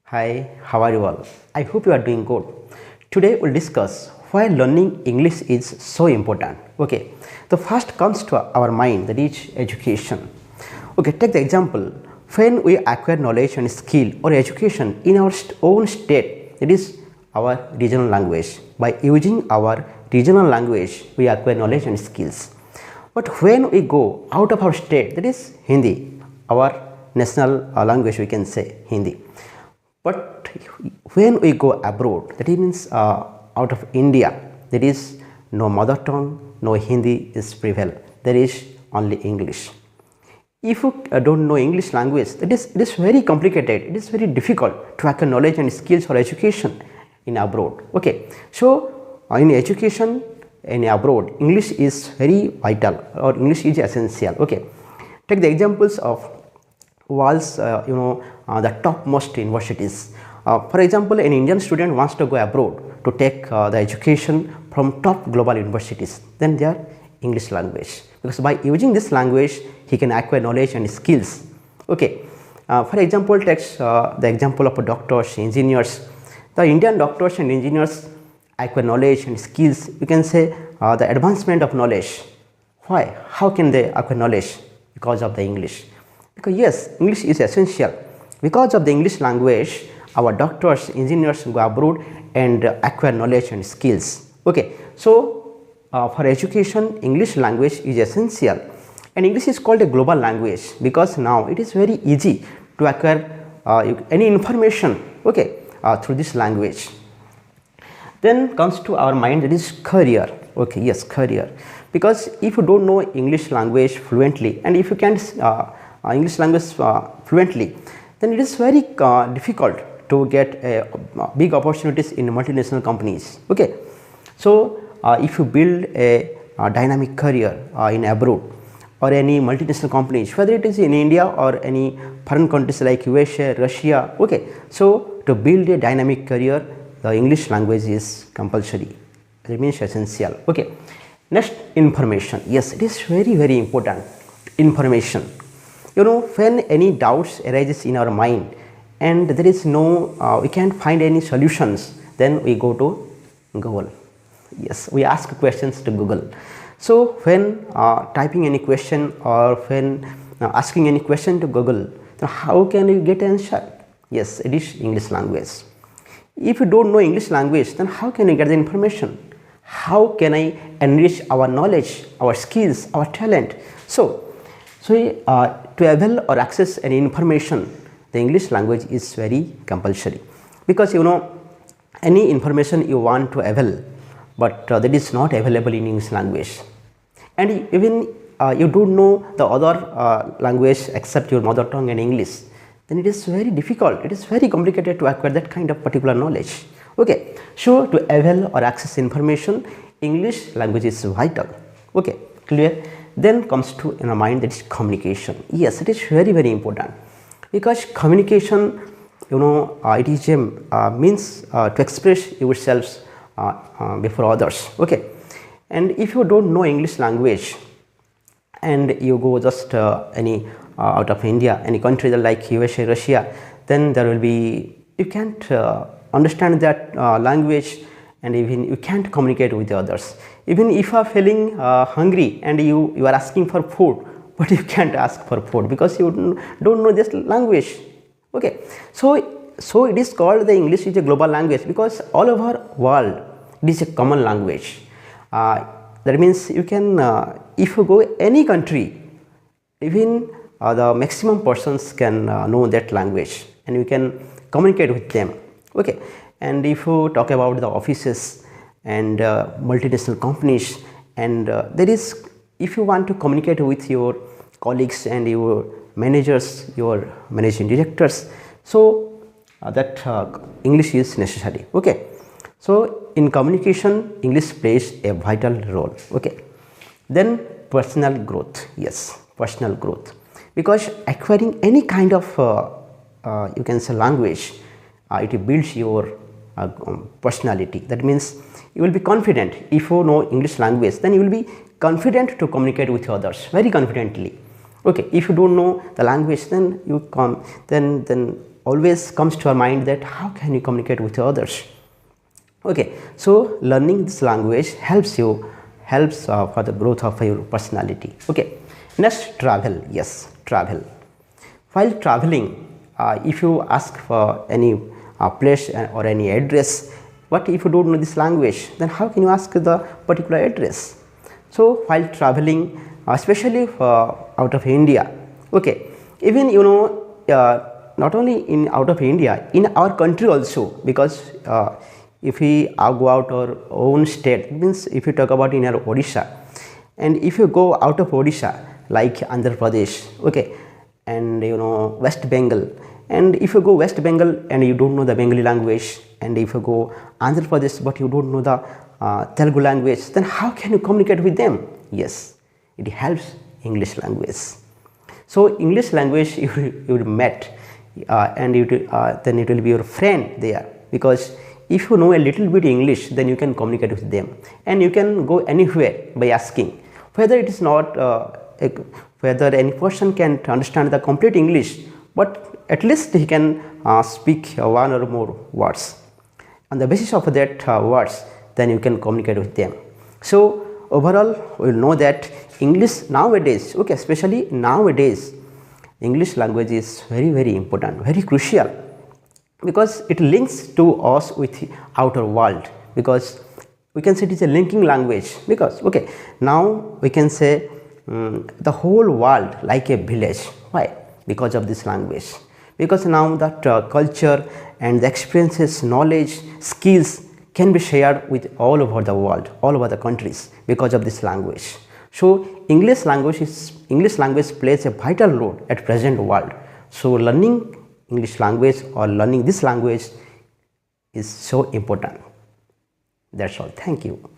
Hi, how are you all? I hope you are doing good. Today we'll discuss why learning English is so important. Okay, the first comes to our mind, that is education. Okay, take the example when we acquire knowledge and skill or education in our own state, that is our regional language. By using our regional language, we acquire knowledge and skills. But when we go out of our state, that is Hindi, our national language, we can say Hindi. But when we go abroad, that means out of India, there is no mother tongue, no Hindi is prevail. There is only English. If you don't know English language, it is very complicated. It is very difficult to acquire knowledge and skills or education in abroad. Okay, so in education in abroad, English is very vital, or English is essential. Okay, take the examples of world's the topmost universities. For example, an Indian student wants to go abroad to take the education from top global universities, then they are English language, because by using this language he can acquire knowledge and skills. Okay, for example, take the example of doctors, engineers. The Indian doctors and engineers acquire knowledge and skills, you can say the advancement of knowledge. Why? How can they acquire knowledge? Because of the English. Because yes, English is essential. Because of the English language, our doctors, engineers go abroad and acquire knowledge and skills. Okay, so for education, English language is essential, and English is called a global language because now it is very easy to acquire any information, okay, through this language. Then comes to our mind, that is career. Okay, yes, career, because if you don't know English language fluently, and if you can't English language fluently, then it is very difficult to get big opportunities in multinational companies. Okay, so if you build a dynamic career in abroad or any multinational companies, whether it is in India or any foreign countries like USA, Russia, okay, so to build a dynamic career, the English language is compulsory, it means essential. Okay, next, information. Yes, it is very important. Information, when any doubts arises in our mind and there is no we can't find any solutions, then we go to Google. Yes, we ask questions to Google. So when typing any question or when asking any question to Google, then how can you get answer? Yes, it is English language. If you don't know English language, then how can you get the information? How can I enrich our knowledge, our skills, our talent? So to avail or access any information, the English language is very compulsory, because any information you want to avail, but that is not available in English language, and even you don't know the other language except your mother tongue and English, then it is very difficult, it is very complicated to acquire that kind of particular knowledge. Okay, so to avail or access information, English language is vital. Okay, clear? Then comes to in our mind, that is communication. Yes, it is very important, because communication, it is means to express yourselves before others. Okay, and if you don't know English language and you go just any out of India, any country like USA, Russia, then there will be, you can't understand that language, and even you can't communicate with the others. Even if you are feeling hungry and you are asking for food, but you can't ask for food because you don't know this language. Okay, so it is called the English is a global language, because all over world it is a common language. That means you can if you go any country, even the maximum persons can know that language, and you can communicate with them. Okay, and if you talk about the offices and multinational companies, and there is, if you want to communicate with your colleagues and your managers, your managing directors, so that English is necessary. Okay, so in communication, English plays a vital role. Okay, then personal growth. Yes, personal growth, because acquiring any kind of you can say language, it builds your personality. That means you will be confident. If you know English language, then you will be confident to communicate with others very confidently. Okay, if you don't know the language, then you come, then always comes to our mind that how can you communicate with others. Okay, so learning this language helps for the growth of your personality. Okay, next, travel. Yes, travel. While traveling, if you ask for any place or any address, what if you don't know this language, then how can you ask the particular address? So while traveling, especially out of India, okay, even not only in out of India, in our country also, because if we go out our own state, means if you talk about in our Odisha, and if you go out of Odisha like Andhra Pradesh, okay, and West Bengal, and if you go West Bengal and you don't know the Bengali language, and if you go Andhra Pradesh but you don't know the Telugu language, then how can you communicate with them? Yes, it helps English language. So English language you will met and then it will be your friend there, because if you know a little bit English, then you can communicate with them, and you can go anywhere by asking. Whether it is not whether any person can understand the complete English, but at least he can speak one or more words. On the basis of that words, then you can communicate with them. So overall, we will know that English nowadays, okay, especially nowadays, English language is very, very important, very crucial, because it links to us with outer world, because we can say it is a linking language, because okay, now we can say the whole world like a village. Why? Because of this language, because now that culture and the experiences, knowledge, skills can be shared with all over the world, all over the countries, because of this language. So English language plays a vital role at present world. So learning English language or learning this language is so important. That's all. Thank you.